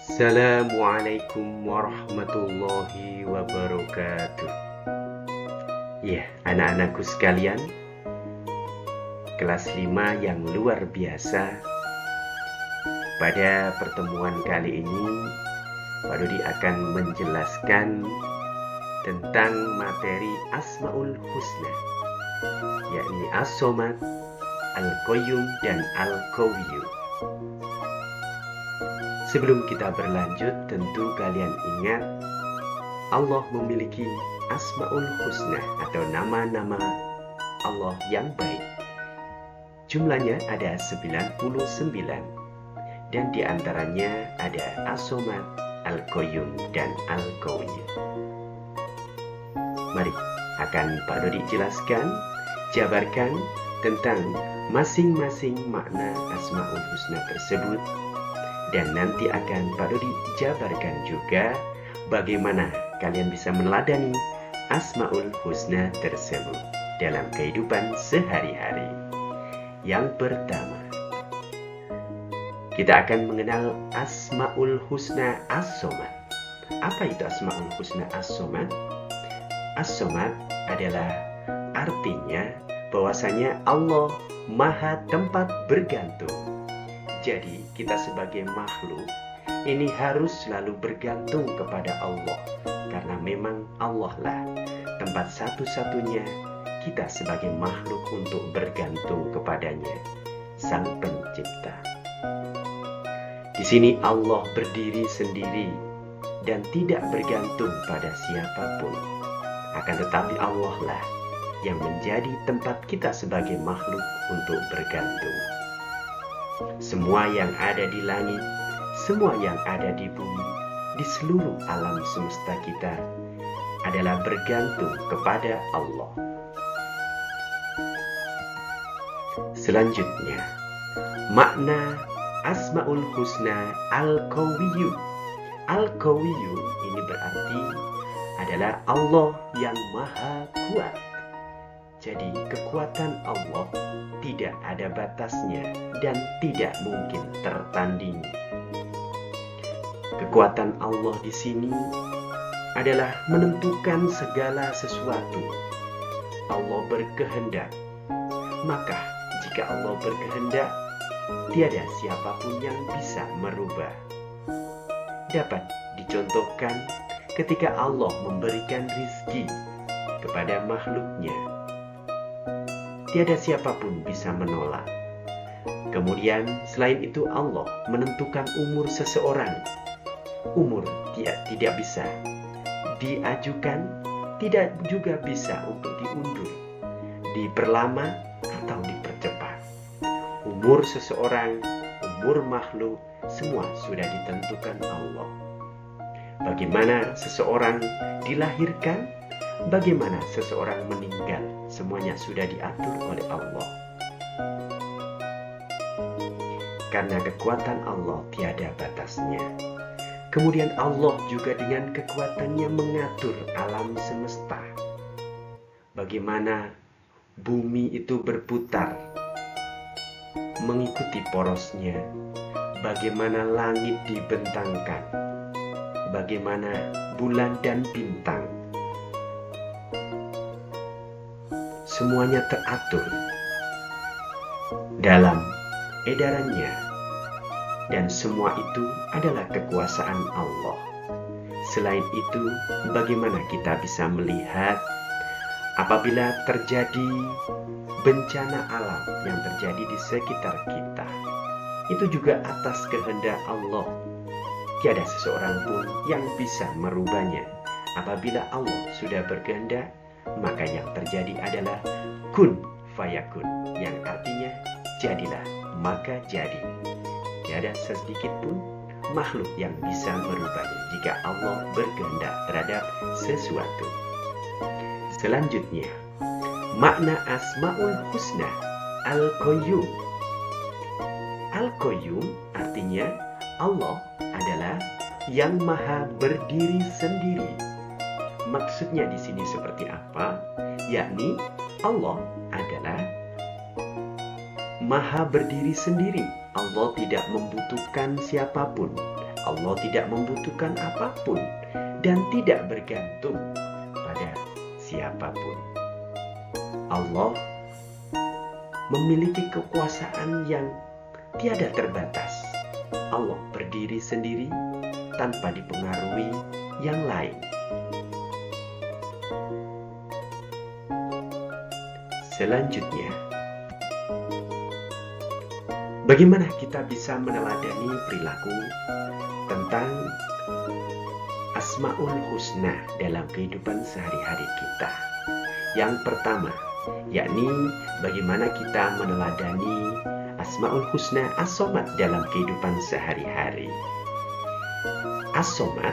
Assalamualaikum warahmatullahi wabarakatuh. Ya, anak-anakku sekalian, kelas 5 yang luar biasa. Pada pertemuan kali ini, Pak Dodi akan menjelaskan tentang materi Asmaul Husna, yakni As-Somad, Al-Qayyum, dan Al-Qawiyyu. Sebelum kita berlanjut, tentu kalian ingat Allah memiliki Asmaul Husna atau nama-nama Allah yang baik. Jumlahnya ada 99 dan diantaranya ada As-Somad, Al-Qayyum, dan Al-Qawiyyu. Mari akan Pak Dodi jelaskan, jabarkan tentang masing-masing makna Asmaul Husna tersebut. Dan nanti akan Pak Dodi jabarkan juga bagaimana kalian bisa meneladani Asmaul Husna tersebut dalam kehidupan sehari-hari. Yang pertama, kita akan mengenal Asmaul Husna As-Somad. Apa itu Asmaul Husna As-Somad? As-Somad adalah artinya bahwasanya Allah Maha tempat bergantung. Jadi kita sebagai makhluk ini harus selalu bergantung kepada Allah, karena memang Allah lah tempat satu-satunya kita sebagai makhluk untuk bergantung kepadanya, Sang Pencipta. Di sini Allah berdiri sendiri dan tidak bergantung pada siapapun. Akan tetapi Allah lah yang menjadi tempat kita sebagai makhluk untuk bergantung. Semua yang ada di langit, semua yang ada di bumi, di seluruh alam semesta kita adalah bergantung kepada Allah. Selanjutnya, makna Asmaul Husna Al-Qawiyyu. Al-Qawiyyu ini berarti adalah Allah yang maha kuat. Jadi kekuatan Allah tidak ada batasnya dan tidak mungkin tertandingi. Kekuatan Allah di sini adalah menentukan segala sesuatu. Allah berkehendak, maka jika Allah berkehendak, tiada siapapun yang bisa merubah. Dapat dicontohkan ketika Allah memberikan rizki kepada makhluknya. Tiada siapapun bisa menolak. Kemudian selain itu Allah menentukan umur seseorang. Umur tidak bisa diajukan, tidak juga bisa untuk diundur, diperlama atau dipercepat. Umur seseorang, umur makhluk, semua sudah ditentukan Allah. Bagaimana seseorang dilahirkan, bagaimana seseorang meninggal, semuanya sudah diatur oleh Allah. Karena kekuatan Allah tiada batasnya. Kemudian Allah juga dengan kekuatannya mengatur alam semesta. Bagaimana bumi itu berputar mengikuti porosnya, bagaimana langit dibentangkan, bagaimana bulan dan bintang, semuanya teratur dalam edarannya, dan semua itu adalah kekuasaan Allah. Selain itu, bagaimana kita bisa melihat apabila terjadi bencana alam yang terjadi di sekitar kita? Itu juga atas kehendak Allah. Tiada seseorang pun yang bisa merubahnya. Apabila Allah sudah berkehendak, maka yang terjadi adalah kun fayakun, yang artinya jadilah maka jadi. Tiada sedikit pun makhluk yang bisa merubahnya jika Allah berkehendak terhadap sesuatu. Selanjutnya, makna Asmaul Husna Al-Qayyum. Al-Qayyum artinya Allah adalah yang maha berdiri sendiri. Maksudnya di sini seperti apa? Yakni Allah adalah maha berdiri sendiri. Allah tidak membutuhkan siapapun. Allah tidak membutuhkan apapun dan tidak bergantung pada siapapun. Allah memiliki kekuasaan yang tiada terbatas. Allah berdiri sendiri tanpa dipengaruhi yang lain. Selanjutnya, bagaimana kita bisa meneladani perilaku tentang Asmaul Husna dalam kehidupan sehari-hari kita? Yang pertama, yakni bagaimana kita meneladani Asmaul Husna As-Somad dalam kehidupan sehari-hari. As-Somad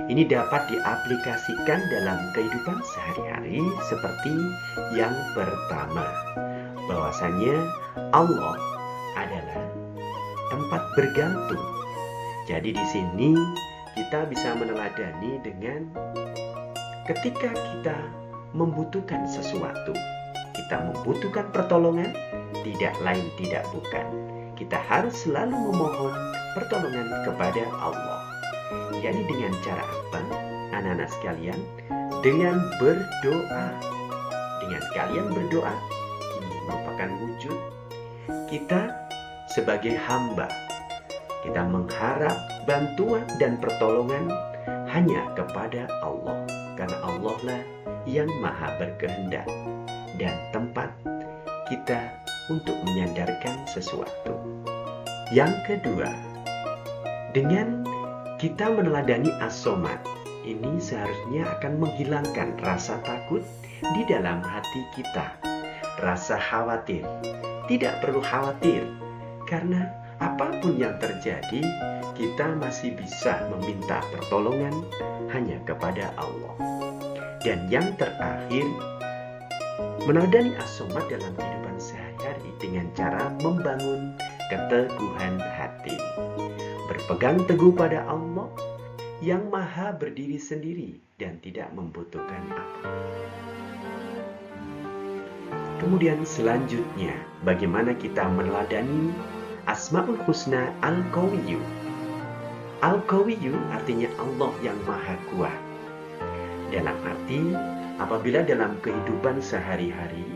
ini dapat diaplikasikan dalam kehidupan sehari-hari seperti yang pertama, bahwasanya Allah adalah tempat bergantung. Jadi di sini kita bisa meneladani dengan ketika kita membutuhkan sesuatu, kita membutuhkan pertolongan, tidak lain tidak bukan, kita harus selalu memohon pertolongan kepada Allah. Yakni dengan cara apa, anak-anak sekalian? Dengan berdoa. Dengan kalian berdoa, ini merupakan wujud kita sebagai hamba. Kita mengharap bantuan dan pertolongan hanya kepada Allah, karena Allah lah yang maha berkehendak dan tempat kita untuk menyandarkan sesuatu. Yang kedua, dengan kita meneladani As-Somad, ini seharusnya akan menghilangkan rasa takut di dalam hati kita. Rasa khawatir, tidak perlu khawatir, karena apapun yang terjadi, kita masih bisa meminta pertolongan hanya kepada Allah. Dan yang terakhir, meneladani As-Somad dalam kehidupan sehari-hari dengan cara membangun keteguhan hati. Berpegang teguh pada Allah yang maha berdiri sendiri dan tidak membutuhkan apa. Kemudian selanjutnya, bagaimana kita meneladani Asmaul Husna Al-Qawiyyu. Al-Qawiyyu artinya Allah yang maha kuat. Dalam arti, apabila dalam kehidupan sehari-hari,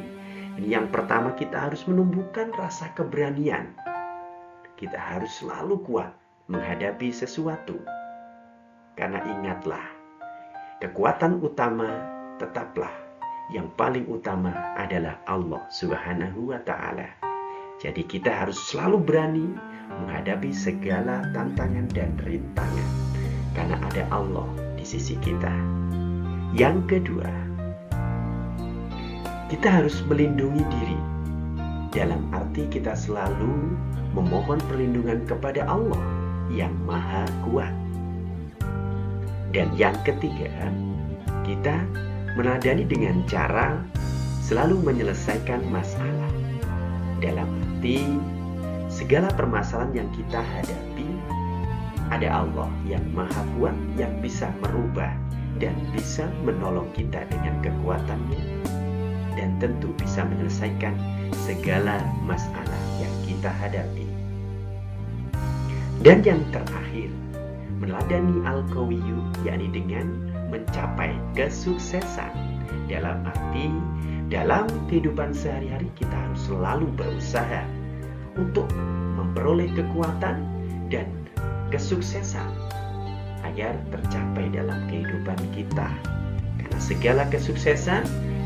ini yang pertama kita harus menumbuhkan rasa keberanian. Kita harus selalu kuat menghadapi sesuatu. Karena ingatlah, kekuatan utama tetaplah yang paling utama adalah Allah Subhanahu wa Ta'ala. Jadi kita harus selalu berani menghadapi segala tantangan dan rintangan, karena ada Allah di sisi kita. Yang kedua, kita harus melindungi diri. Dalam arti kita selalu memohon perlindungan kepada Allah yang maha kuat. Dan yang ketiga, kita meneladani dengan cara selalu menyelesaikan masalah. Dalam arti segala permasalahan yang kita hadapi, ada Allah yang maha kuat yang bisa merubah dan bisa menolong kita dengan kekuatannya, dan tentu bisa menyelesaikan segala masalah yang kita hadapi. Dan yang terakhir, meneladani Al-Qawiyyu, yakni dengan mencapai kesuksesan. Dalam arti, dalam kehidupan sehari-hari kita harus selalu berusaha untuk memperoleh kekuatan dan kesuksesan agar tercapai dalam kehidupan kita. Karena segala kesuksesan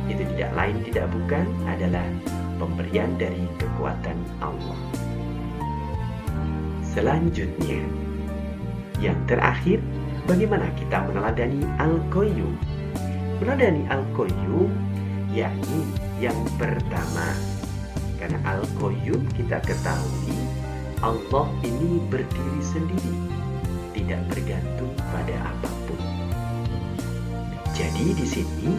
itu tidak lain tidak bukan adalah pemberian dari kekuatan Allah. Selanjutnya, yang terakhir, bagaimana kita meneladani Al-Qayyum? Meneladani Al-Qayyum yakni yang pertama, karena Al-Qayyum kita ketahui Allah ini berdiri sendiri, tidak bergantung pada apapun. Jadi di sini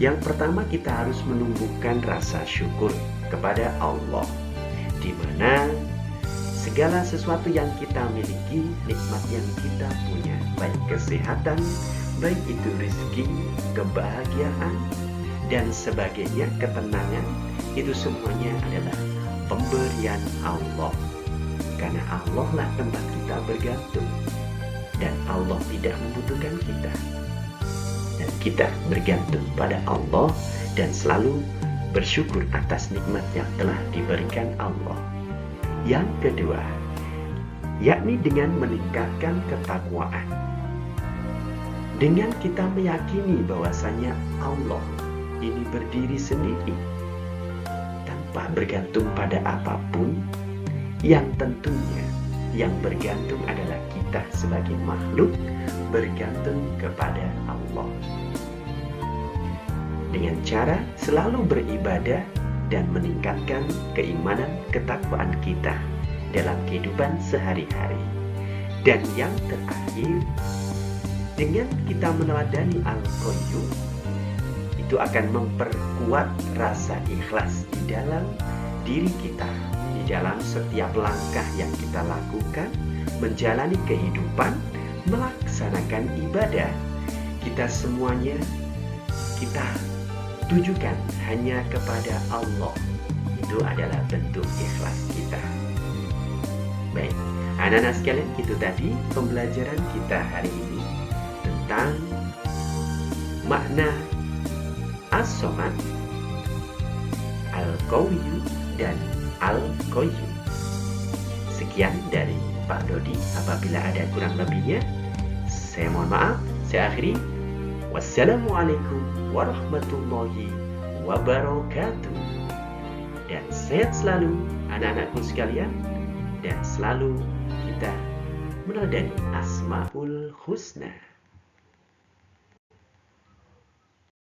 yang pertama kita harus menumbuhkan rasa syukur kepada Allah, di mana segala sesuatu yang kita miliki, nikmat yang kita punya, baik kesehatan, baik itu rezeki, kebahagiaan, dan sebagainya, ketenangan, itu semuanya adalah pemberian Allah. Karena Allah lah tempat kita bergantung. Allah tidak membutuhkan kita. Dan kita bergantung pada Allah dan selalu bersyukur atas nikmat yang telah diberikan Allah. Yang kedua, yakni dengan meningkatkan ketakwaan. Dengan kita meyakini bahwasanya Allah ini berdiri sendiri tanpa bergantung pada apapun, yang tentunya yang bergantung adalah kita sebagai makhluk bergantung kepada Allah. Dengan cara selalu beribadah dan meningkatkan keimanan ketakwaan kita dalam kehidupan sehari-hari. Dan yang terakhir, dengan kita meneladani Al-Qayyum, itu akan memperkuat rasa ikhlas di dalam diri kita, di dalam setiap langkah yang kita lakukan, menjalani kehidupan, melaksanakan ibadah. Kita semuanya, kita tujukan hanya kepada Allah. Itu adalah bentuk ikhlas kita. Baik, anak-anak sekalian, itu tadi pembelajaran kita hari ini tentang makna As-Somad, Al-Qawiyyu, dan Al-Qayyum. Sekian dari Pak Dodi. Apabila ada kurang lebihnya, saya mohon maaf. Saya akhiri. Wassalamualaikum warahmatullahi wabarakatuh. Dan sehat selalu anak-anakku sekalian, dan selalu kita meneladani Asmaul Husna.